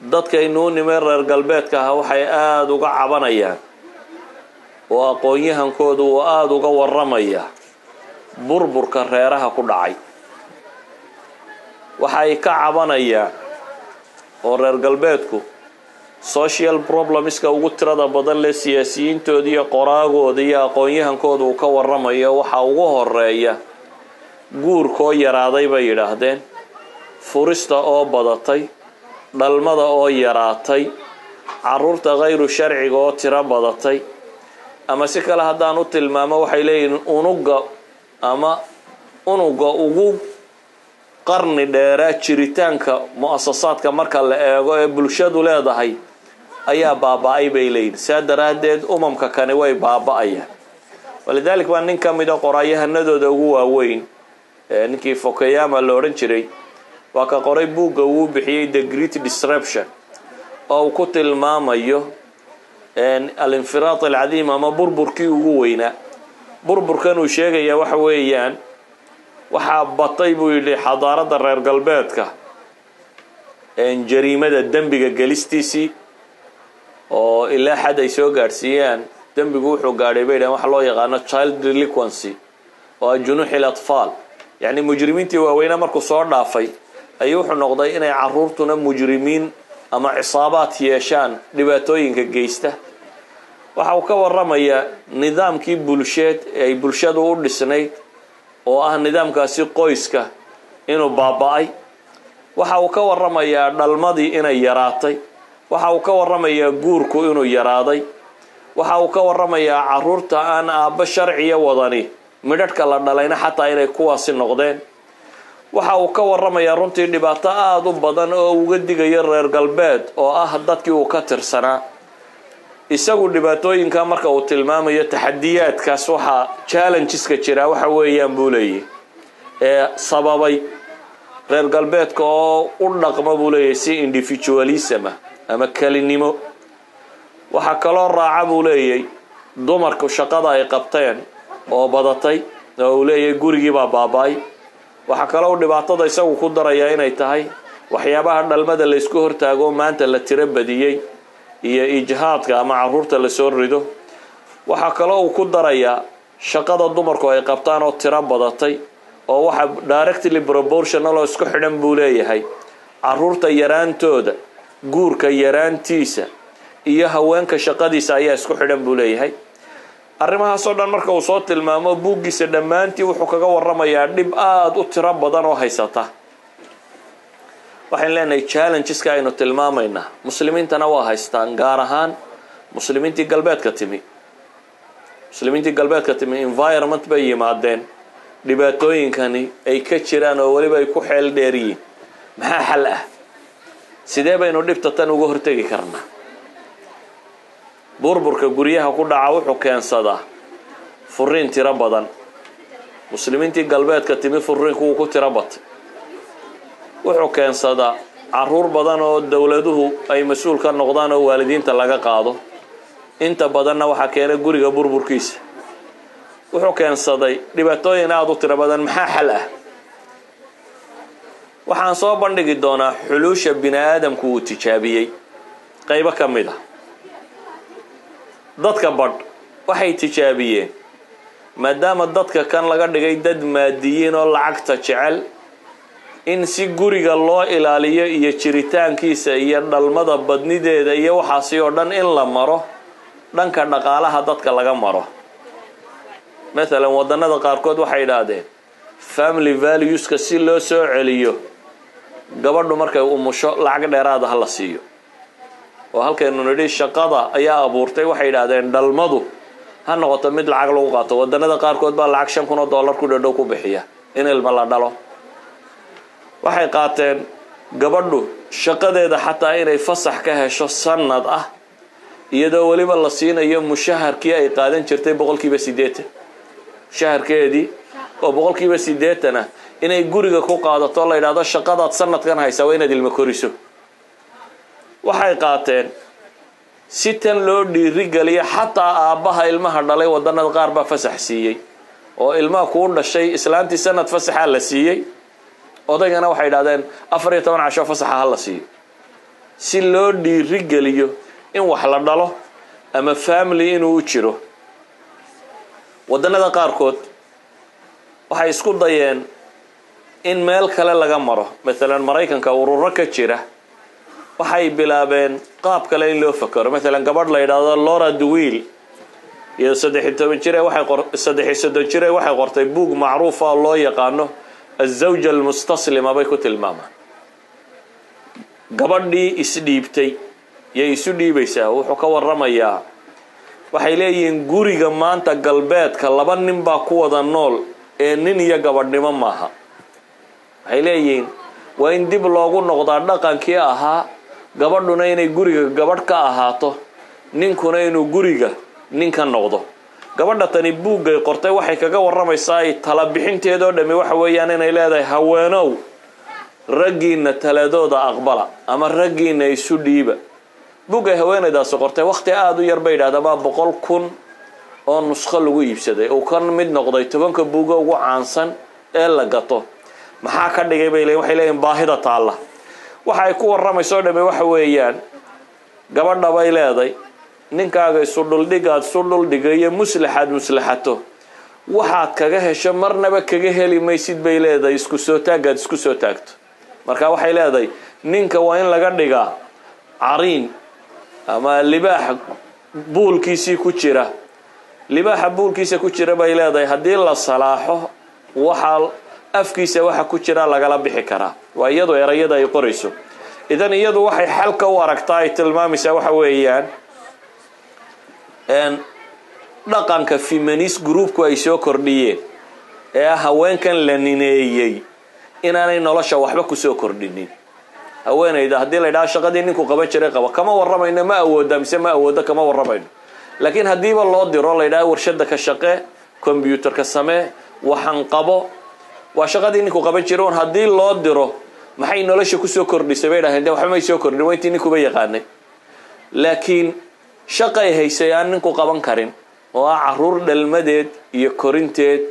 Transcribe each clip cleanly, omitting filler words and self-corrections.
dadkaynu nimay reer galbeedka ah waxay aad uga cabanayaan oo aqoon-yahankoodu uu aad uga warramaya burburka reeraha ku dhacay. waxay ka cabanayaan oo reer galbeedku social problemska ugu tirada badan leh siyaasiyiintooda iyo qoraagooda iyo aqoon-yahankooda uu ka warramayo waxa ugu horeeya guurkoo yaraaday bay yidhaahdeen, furista oo badatay, dhalmada oo yaraatay, carruurta khayru sharciga oo tiro badatay, ama si kale haddaan u tilmaamo waxay leeyihiin unuga ugu qarni dheeraa jiritaanka mu'asasaadka marka la eego ee bulshadu leedahay ayaa baaba'ay bay leeyihiin. saa daraaddeed umamka kani way baaba'ayaan. walidaalika baa nin ka mid a qoraayahanadooda ugu waaweyn ninkii Fukuyama la odhan jiray waa ka qoray buugga uu bixiyey The Great Disruption oo uu ku tilmaamayo al-infiraat al-cadiim ama burburkii ugu weynaa. burburkan uu sheegaya waxa weeyaan waxaa batay buu yidhi xadaaradda reer galbeedka jariimada dembiga gelistiisii oo ilaa xad ay soo gaadhsiiyaan dembigu wuxuu gaadhay bay dhahan waxa loo yaqaano child delinquency oo junuuxil atfaal, yacni mujrimiintii waaweynaa markuu soo dhaafay ayuu wuxuu noqday inay carruurtuna mujrimiin ama cisaabaad yeeshaan dhibaatooyinka geysta. waxa uu ka warramayaa nidaamkii bulsheed ee ay bulshadu u dhisnayd oo ah nidaamkaasi qoyska inuu baaba'ay. waxa uu ka warramayaa dhalmadii inay yaraatay. waxa uu ka warramayaa guurku inuu yaraaday. waxa uu ka warramayaa carruurta aan aabba sharciya wadani midhadhka la dhalayna xataa inay kuwaasi noqdeen. waxa uu ka warramayaa runtii dhibaato aad u badan oo uga digayo reer galbeed oo ah dadkii uu ka tirsanaa. isagu dhibaatooyinka marka uu tilmaamayo taxadiyaadkaas waxa challengeska jira waxa weeyaan buu leeyahay ee sababay reer galbeedka oo u dhaqma buu leeyahay si individualism ama kalinimo. waxa kaloo raaca buu leeyahay dumarku shaqada ay qabteen oo badatay oo uu leeyahay gurigii baa baaba'ay. waxa kaloo dhibaatada isagu ku daraya inay tahay waxyaabaha dhalmada la isku hortaago maanta la tiro badiyay iyo ijhaadka ama carruurta la soo rido. waxa kaloo uu ku darayaa shaqada dumarku ay qabtaan oo tiro badatay oo waxa directly proportional oo isku xidhan buu leeyahay carruurta yaraantooda, guurka yaraantiisa iyo haweenka shaqadiisa ayaa isku xidhan buu leeyahay. arrimahaasoo dhan marka uu soo tilmaamo buuggiisa dhammaantii wuxuu kaga warramayaa dhib aad u tiro badan oo haysata. waxaan leenahay challengeska aynu tilmaamaynaa muslimiintana waa haystaan, gaar ahaan muslimiintii galbeedka timi environment bay yimaadeen dhibaatooyinkani ay ka jiraan oo weliba ay ku xeel dheer yihiin. maxaa xal ah? sidee baynu dhibta tan uga hortegi karnaa? burburka guryaha ku dhaca wuxuu keensadaa furiin tiro badan. muslimiintii galbeedka timi furiinku wuu ku tiro batay. wuxuu keensadaa carruur badan oo dowladuhu ay mas-uul ka noqdaan oo waalidiinta laga qaado. inta badanna waxaa keenay guriga burburkiisa. wuxuu keensaday dhibaatooyin aad u tiro badan. maxaa xal ah? waxaan soo bandhigi doonaa xuluusha bini aadamku uu tijaabiyey qaybo ka mid ah. dadka badh waxay tijaabiyeen maadaama dadka kan laga dhigay dad maadiyiin oo lacagta jecel in si guriga loo ilaaliyo iyo jiritaankiisa iyo dhalmada badnideeda iyo waxaasi oo dhan in la maro dhanka dhaqaalaha dadka laga maro. maalan wadannada qaarkood waxay idhaahdeen family valueska si loo soo celiyo gabadhu markay umusho lacag dheeraada ha la siiyo. oo halkaynu nidhi shaqada ayaa abuurtay waxay idhaahdeen dhalmadu ha noqoto mid lacag lagu qaato. wadannada qaarkood baa lacag $5,000 ku dhadhow ku bixiya in ilma la dhalo. waxay qaateen gabadhu shaqadeeda xataa inay fasax ka hesho sanad ah iyadoo weliba la siinayo mushaharkii ay qaadan jirtay 80%. mushaharkeedii oo 80% inay guriga ku qaadato la yidhaahdo shaqadaad sanadkan haysaa waa inaad ilmo koriso. waxay qaateen si tan loo dhiirigeliyo xataa aabbaha ilmaha dhalay wadannada qaar baa fasax siiyey oo ilmaha kuu dhashay islaantii sanad fasaxa la siiyey. odaygana waxay idhahdeen 14 casho fasaxa ha la siiyo. si loo dhiirigeliyo in wax la dhalo ama family inuu u jiro. waddanada qaarkood waxay isku dayeen in meel kale laga maro. Maalan Mareykanka ururo ka jira waxay bilaabeen qaab kale in loo fakaro. Maalan gabadh la yiraahdo Laura Dweel iyo 13 jir waxay qortay buug macruuf ah loo yaqaano الزوجة المستسلمة bay ku tilmaamaan. gabadhii isdhiibtay yay isu dhiibaysaa. wuxuu ka warramayaa waxay leeyihiin guriga maanta galbeedka laba nin baa ku wada nool ee nin iyo gabadhnimo maaha. waxay leeyihiin waa in dib loogu noqdaa dhaqankii ahaa gabadhuna inay guriga gabadh ka ahaato ninkuna inuu guriga nin ka noqdo. gabadha tani buugay qortay waxay kaga warramaysaa ay tala bixinteedoo dhami waxa weeyaan inay leedahay haweenow raggiina taladooda aqbala ama raggiina isu dhiiba. buugay haweenaydaas qortay waqti aad u yar bay yidhaahdaba 100,000 oo nusxo lagu iibsaday oo kan mid noqday 10 buuga ugu caansan ee la gato. maxaa ka dhigay bay leeyihiin waxay leeyihiin baahida taalla. waxa ay ku warramayso dhami waxa weeyaan gabadha bay leedahay ninkaaga isu dhuldhigaad isu dhuldhigayo muslaxato waxaad kaga hesho marnaba kaga heli maysid bay leedahay isku soo taagaad isku soo taagto. marka waxay leedahay ninka waa in laga dhigaa cariin ama libaax buulkiisii ku jira. libaaxa buulkiisa ku jira bay leedahay haddii la salaaxo waxa afkiisa waxa ku jira lagala bixi karaa. waa iyadu erayada ay qorayso. idan iyadu waxay xalka u aragtaa ay tilmaamaysaa waxa weeyaan dhaqanka feminist groupku ay soo kordhiyeen ee haweenkan la nineeyay inaanay nolosha waxba ku soo kordhinin. haweenayda haddii la yidhaahdo shaqadii ninku qaban jiray qaba kama warramayno ma awooda mise ma awooda kama warramayno. laakiin haddiiba loo diro la yidhaahdo warshada ka shaqee computerka samee waxaan qabo waa shaqadii ninku qaban jiray haddii loo diro maxay nolosha ku soo kordhisay bay dhaaheen waxba may soo kordhin wayntii ninku yaqaanay. laakiin shaqay haysay aan ninku qaban karin oo ah caruur dhalmadeed iyo korinteed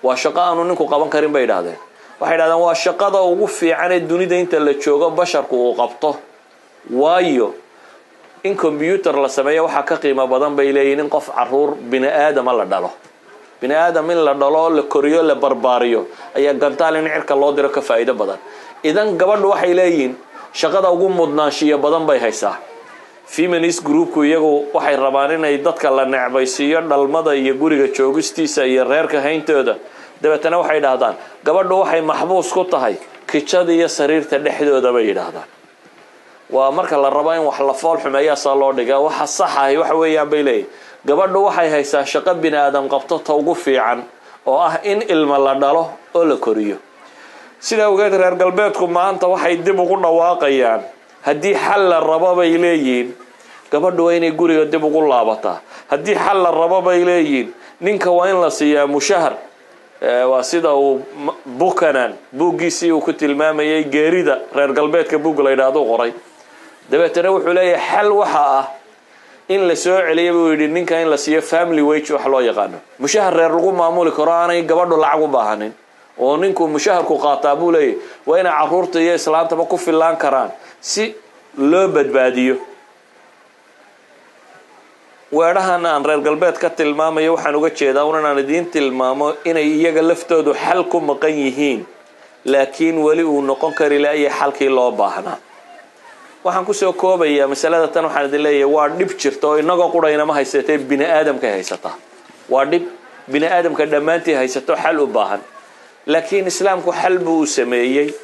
waa shaqo aanu ninku qaban karin bay yidhaahdeen. waxay yidhahdeen waa shaqada ugu fiican ee dunida inta la joogo basharku uu qabto. waayo in computer la sameeyo waxaa ka qiimo badan bay leeyihiin in qof caruur bini aadama la dhalo. bini aadam in la dhalo la koriyo la barbaariyo ayaa gantaal in cirka loo diro ka faa'iido badan. idan gabadhu waxay leeyihiin shaqada ugu mudnaanshiyo badan bay haysaa. feminist groupku iyagu waxay rabaan inay dadka la necbaysiiyo dhalmada iyo guriga joogistiisa iyo reerka hayntooda. dabeetana waxay yidhaahdaan gabadhu waxay maxbuus ku tahay kijada iyo sariirta dhexdooda bay yidhaahdaan. waa marka la rabo in wax la fool xumeeyaa saa loo dhigaa. waxa sax ahi waxa weeyaan bay leeyihiin gabadhu waxay haysaa shaqo bini aadam qabto ta ugu fiican oo ah in ilma la dhalo oo la koriyo. sida ogeed reer galbeedku maanta waxay dib ugu dhawaaqayaan haddii xal la rabo bay leeyihiin gabadhu waa inay guriga dib ugu laabataa. haddii xal la rabo bay leeyihiin ninka waa in la siiyaa mushahar. waa sida uu Buchanan buuggiisii uu ku tilmaamayay geerida reer galbeedka buug la yidhaahdo qoray. dabeetana wuxuu leeyahay xal waxa ah in la soo celiyo buu yidhi ninka in la siiyo family wage wax loo yaqaano. mushahar reer lagu maamuli karo aanay gabadhu lacag u baahanin oo ninku mushaharku qaataa buu leeyahay waa inay caruurta iyo islaantaba ku filaan karaan si loo badbaadiyo. weedhahan aan reer galbeed ka tilmaamayo waxaan uga jeedaa inaan idiin tilmaamo inay iyaga laftoodu xal ku maqan yihiin laakiin weli uu noqon kari laayay xalkii loo baahnaa. waxaan ku soo koobayaa masalada tan waxaan idin leeyahay waa dhib jirta oo inagoo qudhayna ma haysatay bini aadamka haysata. waa dhib bini aadamka dhammaantii haysato xal u baahan. laakiin islaamku xal buu u sameeyey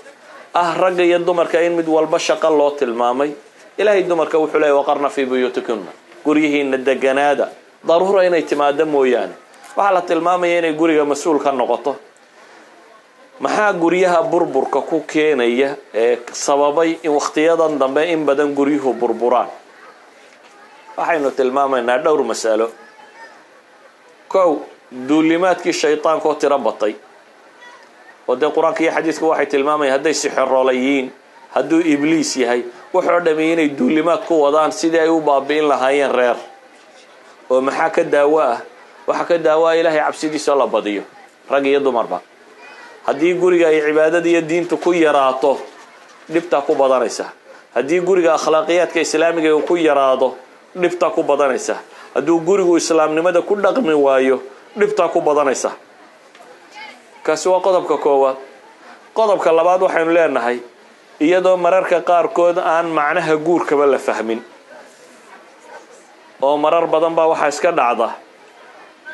ah ragga iyo dumarka in mid walba shaqo loo tilmaamay. ilaahay dumarka wuxuu leeyahay waqarna fi buyutikunna guryihiina deganaada daruura inay timaado mooyaane. waxaa la tilmaamaya inay guriga mas-uul ka noqoto. maxaa guryaha burburka ku keenaya ee sababay in waqtiyadan dambe in badan guryuhu burburaan? waxaynu tilmaamaynaa dhowr mas'alo. kow duulimaadkii shaytaanka oo tiro batay oo dee qur-aanka iyo xadiidku waxay tilmaamayaan hadday sixirolayiin hadduu ibliis yahay wuxuu dhamay inay duulimaad ku wadaan sidii ay u baabi'in lahaayeen reer. oo maxaa ka daawo ah? waxa ka daawo ah ilaahay cabsidiisa la badiyo rag iyo dumarba. haddii guriga ay cibaadada iyo diinta ku yaraato dhibta ku badanaysa. haddii guriga akhlaaqiyaadka islaamiga uu ku yaraado dhibta ku badanaysa hadduu gurigu islaamnimada ku dhaqmi waayo dhibta ku badanaysa kaasi waa qodobka koowaad qodobka labaad waxaynu leenahay iyadoo mararka qaarkood aan macnaha guurkaba la fahmin oo marar badan baa waxa iska dhacda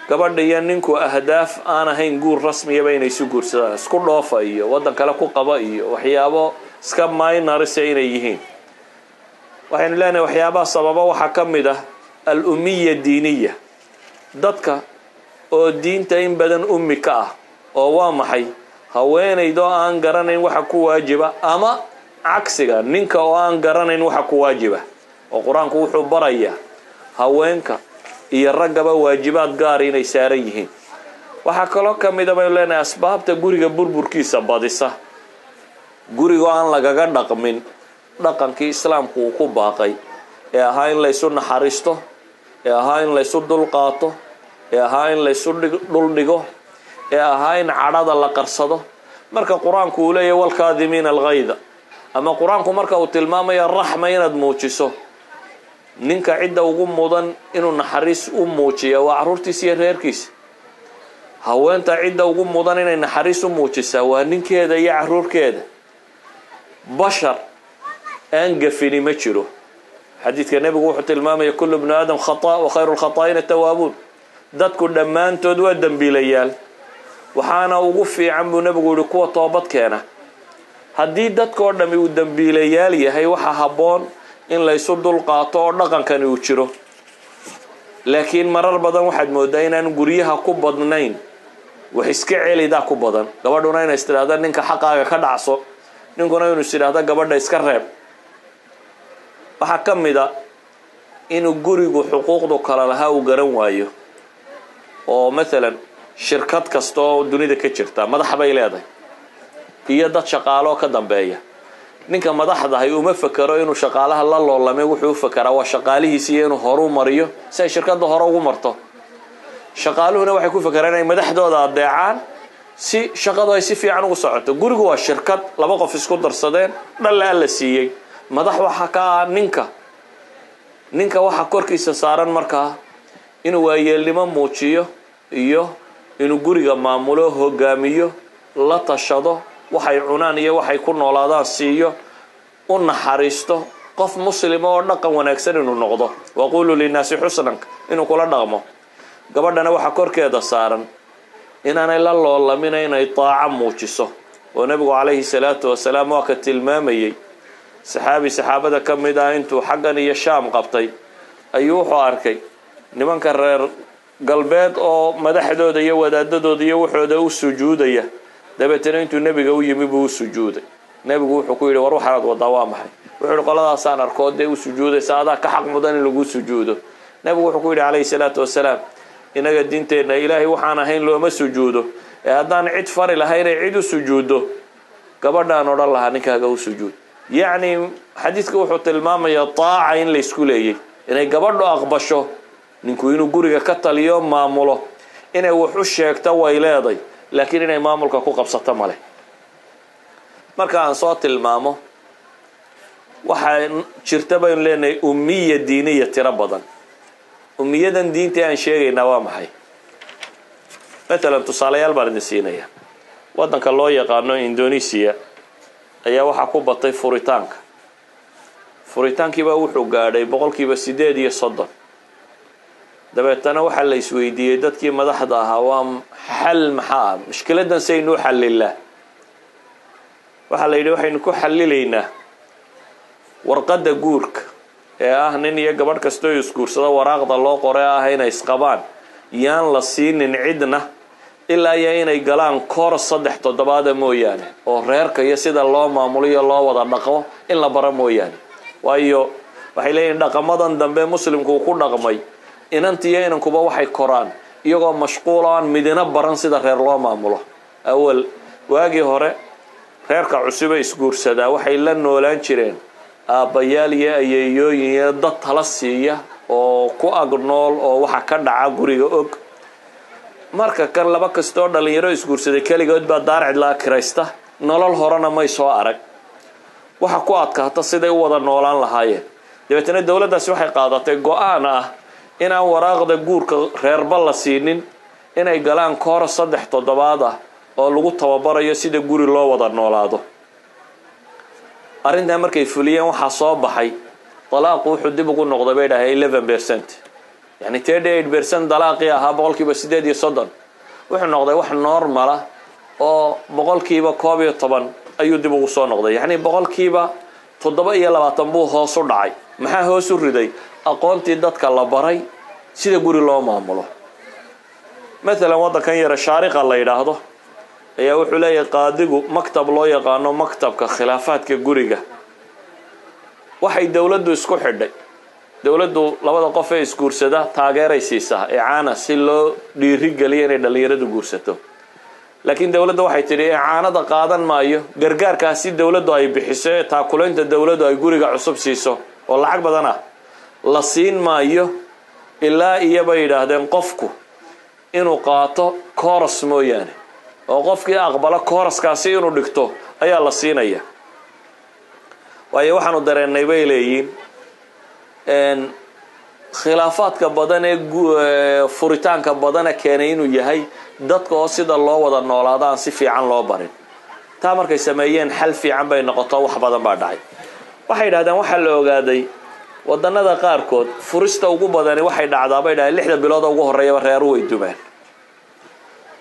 gabadha iyo ninku ahdaaf aan ahayn guur rasmiyaba inay isu guursadaan isku dhoofa iyo wadan kale ku qaba iyo waxyaabo iska minors inay yihiin waxaynu leenahay waxyaabaha sababa waxa ka mid ah al-ummiya diiniya dadka oo diinta in badan ummi ka ah oo waa maxay haweenaydoo aan garanayn waxa ku waajiba ama cagsiga ninka oo aan garanayn waxa ku waajiba oo quraanku wuxuu barayaa haweenka iyo ragaba waajibaad gaar inay saaran yihiin waxa kaloo ka mid ah bay leenahay asbaabta guriga burburkiisa badisa guriga aan lagaga dhaqmin dhaqankii islaamku uu ku baaqay ee ahaa in la isu naxariisto ee ahaa in la isu dulqaato ee ahaa in la isu dhul dhigo ee ahaa in cadhada la qarsado marka quraanku uu leeyahay wal kaadimiina al-ghayda ama quraanku marka uu tilmaamayo raxma inaad muujiso ninka cidda ugu mudan inuu naxariis u muujiyo waa carruurtiisa iyo reerkiisa haweenta cidda ugu mudan inay naxariis u muujisaa waa ninkeeda iyo carruurkeeda bashar aan gafini ma jiro xadiidka nabigu wuxuu tilmaamaya kullu ibn aadam khata wa khayru al-khata'ina tawwabun dadku dhammaantood waa dambiilayaal waxaana ugu fiican buu nabigu yiri kuwa toobad keena haddii dadkoo dhami uu dambiilayaal yahay waxa habboon in la isu dulqaato oo dhaqankani uu jiro laakiin marar badan waxaad moodaa inaan guryaha ku badnayn wax iska celida ku badan gabadhuna inay istiraahdo ninka xaqaaga ka dhacso ninkuna inuu istiraahdo gabadha iska reeb waxa ka mid ah inuu gurigu xuquuqdu kala lahaa uu garan waayo oo maalan shirkad kasta oo dunida ka jirta madax bay leedahay iyo dad shaqaalo ka dambeeya ninka madaxda ah uma fakaro inuu shaqaalaha la loolamay wuxuu fakaraa waa shaqaalihiisa inuu horu mariyo si ay shirkadda hore ugu marto shaqaaluhuna waxay ku fakaraan inay madaxdooda adeecaan si shaqadu ay si fiican ugu socoto gurigu waa shirkad laba qof isku darsadeen dhalla la siiyay madax waxa ka ninka waxa korkiisa saaran markaa inuu waayeelnimo muujiyo iyo inuu guriga maamulo hogaamiyo la tashado waxay cunaan iyo waxay ku noolaadaan siiyo u naxariisto qof muslim oo dhaqan wanaagsan inuu noqdo waqulu linnaasi husnan inuu kula dhaqmo gabadhana waxa korkeeda saaran inaanay la loolamin inay taaca muujiso oo nabigu calayhi salaatu wasalaam waa ka tilmaamayay saxaabada ka mid ah intuu xaggan iyo shaam qabtay ayuu wuxuu arkay nimanka reer galbeed oo madaxdooda iyo wadaadadooda iyo waxooda u sujuudaya dabeetana intuu nabiga u yimi buu sujuuday nabigu wuxuu ku yiri war waxaad wadaa waa maxay wuxuu qoladaas aan arkood u sujuudaysa adaa ka xaq mudan in lagu sujuudo nabigu wuxuu ku yiri calayhi salaatu wasalaam inaga diinteena ilaahay waxaan ahayn looma sujuudo ee haddaan cid fari lahayn cid u sujuudo gabadhaan odhan lahaa ninkaaga u sujuud yacni xadiidku wuxuu tilmaamayaa taaca in la isku leeyay inay gabadhu aqbasho ninku inuu guriga ka taliyo maamulo inay wax u sheegto way leeday laakiin inay maamulka ku qabsato male marka aan soo tilmaamo waxa jirta baynu leenahay ummiya diiniya tira badan ummiyadan diinta aan sheegayna waa maxay مثلا tusaalayaal baan idin siinaya wadanka loo yaqaano Indonesia ayaa waxa ku batay furitaankii baa wuxuu gaadhay 8% dabeetana waxa la isweydiiyay dadkii madaxda ahaa waa xal maxaa mushkiladan saynu xalilaa waxa la yiri waxaynu ku xalileynaa warqada guurka ee ah nin iyo gabadh kasto iskuursada waraaqda loo qoray ah inay isqabaan yaan la siinin cidna ilaa inay galaan koor 3 toddobaad mooyaane oo reerka iyo sida loo maamuliyo loo wada dhaqo in la baro mooyaane waayo waxay leeyihiin dhaqamadan dambe muslimku ku dhaqmay inantiyo inankuba waxay koraan iyagoo mashquulaan midina baran sida reer loo maamulo awal waagi hore reerka cusub ee isguursada waxay la noolaan jireen aabayaal iyo ayeeyooyin iyo dad tala siiya oo ku agnool oo waxa ka dhaca guriga og marka kan laba kasto dhalinyaro isguursaday kaligood baa daar cid la kiraysta nolol horena may soo arag waxa ku adkaata siday u wada noolaan lahaayeen dabeetana dawladdaasi waxay qaadatay go'aan ah in aan waraaqda guurka reerba la siinin inay galaan koor 3 toddobaad ah oo lagu tababarayo sida guri loo wada noolaado arrinta markay fuliyeen waxa soo baxay talaaqu wuxuu dib ugu noqday bay dhahay 11% yani 38% talaaqi ahaa boqolkiiba 8 wuxuu noqday wax normal ah oo boqolkiiba 12 ayuu dib ugu soo noqday yani boqolkiiba 27 buu hoos u dhacay maxaa hoos u riday aqoontii dadka la baray sida guri loo maamulo مثلا waddankan yar shaariqa la yiraahdo ayaa wuxuu leeyahay qaadigu maktab loo yaqaano maktabka khilaafaadka guriga waxay dawladdu isku xidhay dawladdu labada qof ee isguursada taageeraysiisa ee caana si loo dhiiri galiyo inay dhalinyaradu guursato laakiin dawladdu waxay tiri caanada qaadan maayo gargaarkaasi dawladdu ay bixiso taakuleynta dawladdu ay guriga cusub siiso oo lacag badan ah la siin maayo ilaa iyaba yiraahdeen qofku inuu qaato course mooyaane oo qofkii aqbala course-kaasi inuu dhigto ayaa la siinaya waayo waxaanu dareennay bay leeyihiin khilaafaadka badan ee furitaanka badan keenay inuu yahay dadka oo sida loo wada noolaadaan si fiican loo barin taa markay sameeyeen xal fiican bay noqoto wax badan baa dhacay waxay yiraahdaan waxa la ogaaday wadannada qaarkood furista ugu badan waxay dhacdaa bay dhahay 6 bilood ugu horeeya reeru way dumeen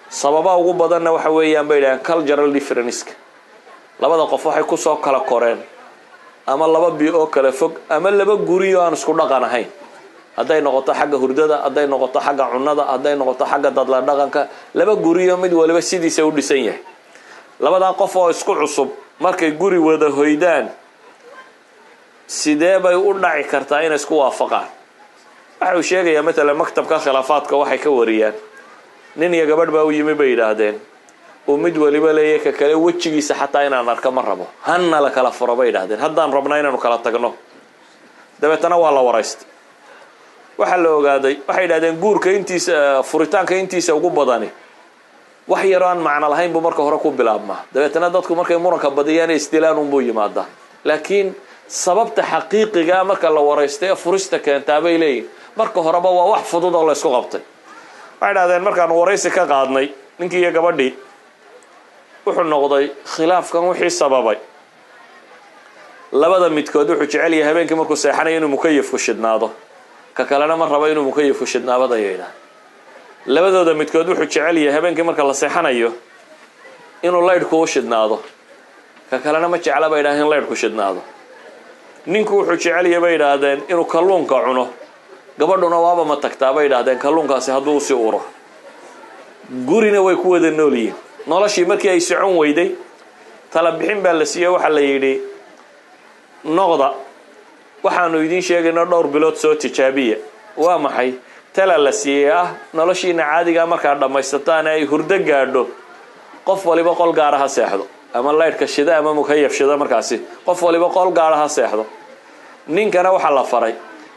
sababa ugu badanna waxa weeyaan bay dhahay cultural difference labada qof waxay ku soo kala koreen ama laba biyo kala fog ama laba guriyo aan isku dhaqan ahayn haday noqoto xagga hurdada haday noqoto xagga cunada haday noqoto xagga dadla dhaqanka laba guriyo mid waliba sidiisa u dhisan yahay labada qof oo isku cusub markay guri wada hoydaan sidee bay u dhaci kartaa in isku waafaqaan waxa uu sheegaya mesela maktabka khilaafaadka waxay ka wariyaan nin iyo gabadh baa u yimi bay yiraahdeen oo mid waliba leeyahay ka kale wajigiisa xataa inaan arka ma rabo hanna la kala furo bay yiraahdeen haddaan rabnaa inaanu kala tagno dabeetana waa la waraystay waxa la ogaaday waxay yiraahdeen guurka intiisa furitaanka intiisa ugu badani wax yar aan macna lahayn buu marka hore ku bilaabmaa dabeetana dadku markay muranka badiyaan istilaan buu yimaada laakiin sababta xaqiiqiga marka la waraystay furista keenta bay leeyihiin marka horeba waa wax fudud oo la isku qabtay waxay yiraahdeen markaan waraysi ka qaadnay ninkii iyo gabadhii wuxuu noqday khilaafkan wixii sababay labada midkood wuxuu jecel yahay habeenkii markuu seexanayo inuu mukayifku shidnaado ka kalena ma rabo inuu mukayifku shidnaabada yeedha labadooda midkood wuxuu jecel yahay habeenkii marka la seexanayo inuu leydhku u shidnaado ka kalena ma jecla bay yiraahdeen leydhku shidnaado ninku wuxuu jecel yahay bay yiraahdeen inuu kalluunka cuno gabadhuna waaba ma tagtaa bay yiraahdeen kalluunkaasi hadduu si uro gurina way ku wada noolyihiin noloshii markii ay socon weyday tala bixin baa la siiyay waxa la yiri noqda waxaanu idin sheegaynaa dhowr bilood soo tijaabiya waa maxay tala la siiyay noloshiina caadiga marka dhamaysataan ay hurdo gaadho qof waliba qol gaar ah seexdo ama leydhka shida ama mukayif shida markaasi qof waliba qol gaar ah seexdo ninkana waxa la faray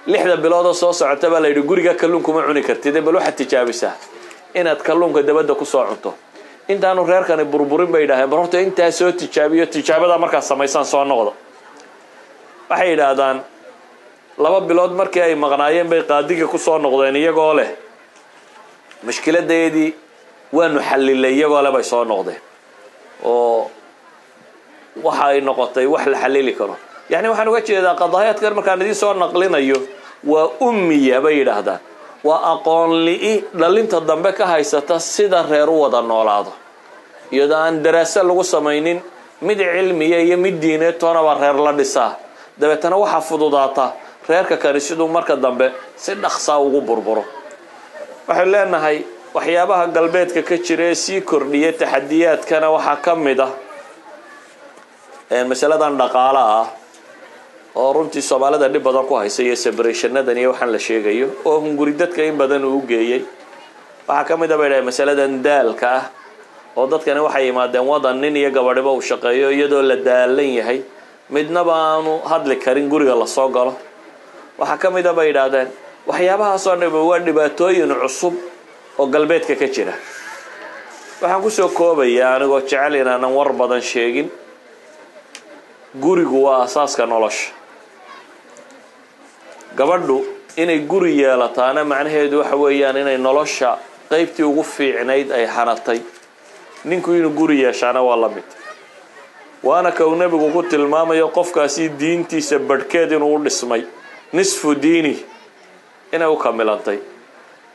6 bilood soo socota baa la yiri guriga kalluunka ma cuni kartid bal waxa tijaabisaa inaad kalluunka dabada ku soo cunto intaanu reerkani burburin bay yiraahdeen barorta inta soo tijaabiyo tijaabada marka samaysan soo noqdo waxay yiraahdaan 2 bilood markii ay maqnaayeen bay qaadiga ku soo noqdeen iyagoo leh mushkiladeedii waanu xalilay iyagoo leh bay soo noqdeen oo waxa ay noqotay wax la xalili karo yani waxaan uga jeedaa qadaayadkan markaan idin soo naqlinayo waa ummiya bay yiraahdaan waa aqoon li'i dhalinta dambe ka haysata sida reer u wada noolaado iyadoo aan daraasad lagu samaynin mid cilmiya iyo mid diineed toona reer la dhisaa dabeetana waxa fududaata reerka kaniisadu marka dambe si dhaqsa ugu burburo waxay leenahay waxyaabaha galbeedka ka jira si kordhiye taxadiyaadkana waxa kamid ah mas'aladan dhaqaalaha oo runtii Soomaalida dib badan ku haysay separationadan iyo waxaan la sheegayo oo hunguri dadka in badan uu geeyay waxa kamid ah bay mas'aladan daalka ah oo dadkani waxay yimaadeen wadan nin iyo gabadhiba u shaqeeyo iyadoo la daalan yahay midnaba aanu hadli karin guriga la soo galo waxa kamid ah bay yiraahdeen waxyaabahaas oo dhan waa dhibaatooyin cusub oo galbeedka ka jira waxaan ku soo koobayaa anigoo jecel inaan war badan sheegin gurigu waa asaaska nolosha. gabadhu inay guri yeelataana macnaheedu waxa weeyaan inay nolosha qaybtii ugu fiicnayd ay xaratay. ninku inuu guri yeeshaana waa la mid. waana ka uu nabigu ku tilmaamayo qofkaasi diintiisa badhkeed inuu u dhismay nisfu diini inay u kamilantay.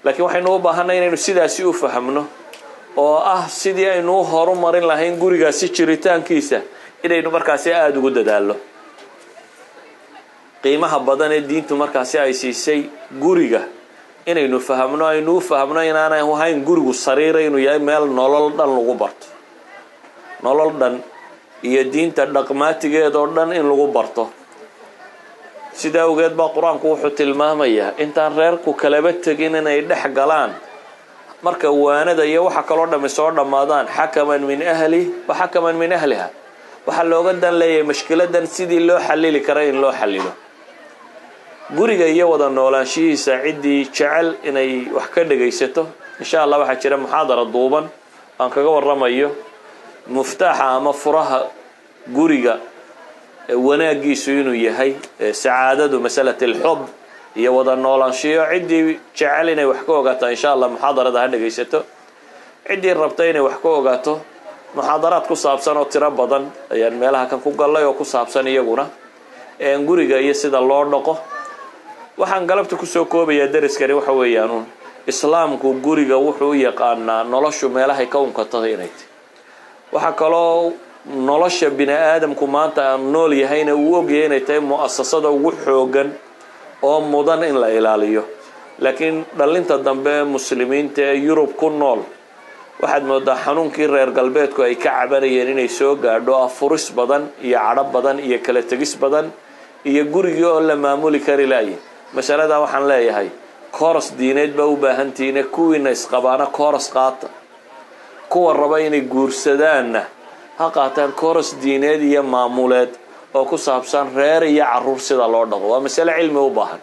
laakiin waxaynu u baahanay inaynu sidaasi u fahamno oo ah sidii aynu horumarin lahayn gurigaasi jiritaankiisa inaynu markaasi aada ugu dadaalno. qiimaha badan ee diintu markaasi ay siisay guriga inaynu fahamno aynu fahamno inaanay ahayn gurigu sariir inuu yahay meel nolol dhan lagu barto. nolol dhan iyo diinta dhaqmaatigeed oo dhan in lagu barto. sidaa awgeed baa qur-aanku wuxuu tilmaamayaa intaan reerku kalaba tegin inay dhex galaan marka waanada iyo waxa kaloo dhammi soo dhammaadaan xakaman min ahli wa xakaman min ahliha. waxaa looga dan leeyahay mashkiladan sidii loo xallili kara in loo xallilo. guriga iyo wada noolaanshihiisa ciddii jecel inay wax ka dhagaysato insha allah waxaa jira muxaadara duuban aan kaga warramayo muftaaxa ama furaha guriga wanaagiisu inuu yahay sacaadadu masalati alxub iyo wada noolaanshiyo. ciddii jecel inay wax ka ogaato insha allah muxaadarada ha dhagaysato. ciddii rabta inay wax ka ogaato muxaadaraad ku saabsan oo tiro badan ayaan meelaha kan ku gallay oo ku saabsan iyaguna guriga iyo sida loo dhaqo. waxaan galabta kusoo koobayaa dariskani waxa weeyaan islaamku guriga wuxuu u yaqaanaa noloshu meelahay ka unkatada inay tahay. waxaa kaloo nolosha bini aadamku maanta aan nool yahayna uu ogyahay inay tahay mu'asasada ugu xoogan oo mudan in la ilaaliyo. laakiin dhalinta dambe muslimiinta ee Yurub ku nool waxaad moodaa xanuunkii reer galbeedku ay ka cabanayeen inay soo gaadho afuris badan iyo cadho badan iyo kala tegis badan iyo gurigii oo la maamuli kari laayay. masalada waxaan leeyahay kooras diineed baa u baahantiina kuwiina isqabaana kooras qaata. kuwa raba inay guursadaanna ha qaataan kooras diineed iyo maamuleed oo ku saabsan reer iyo carruur sida loo dhaqo. waa masale cilmi u baahan.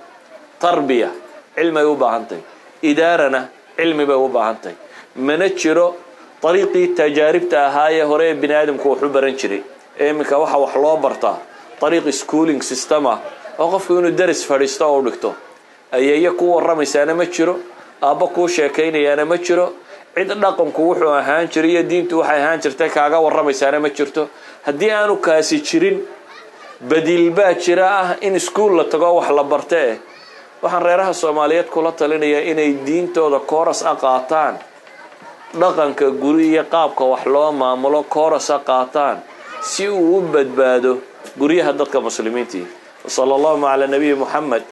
tarbiya cilmi u baahantay. idaarana cilmi bay u baahantay. mana jiro dariiqii tajaaribta ahaayee hore ee bini aadamku wuxuu baran jiray. iminka wax loo bartaa dariiq schooling system ah oo qofku inuu daris fadhiisto oo dhigto. ayeeyo ku warramaysaana ma jiro. aabba kuu sheekaynayaana ma jiro. cid dhaqanku wuxuu ahaan jiray iyo diintu waxay ahaan jirtay kaaga warramaysaana ma jirto. haddii aanu kaasi jirin badiil baa jira ah in iskuul la tago wax la bartee. waxaan reeraha Soomaaliyeed kula talinayaa inay diintooda kooras qaataan. dhaqanka guri iyo qaabka wax loo maamulo kooras qaataan si uu u badbaado guryaha dadka muslimiinta. sallallahu ala nabiy Muhammad.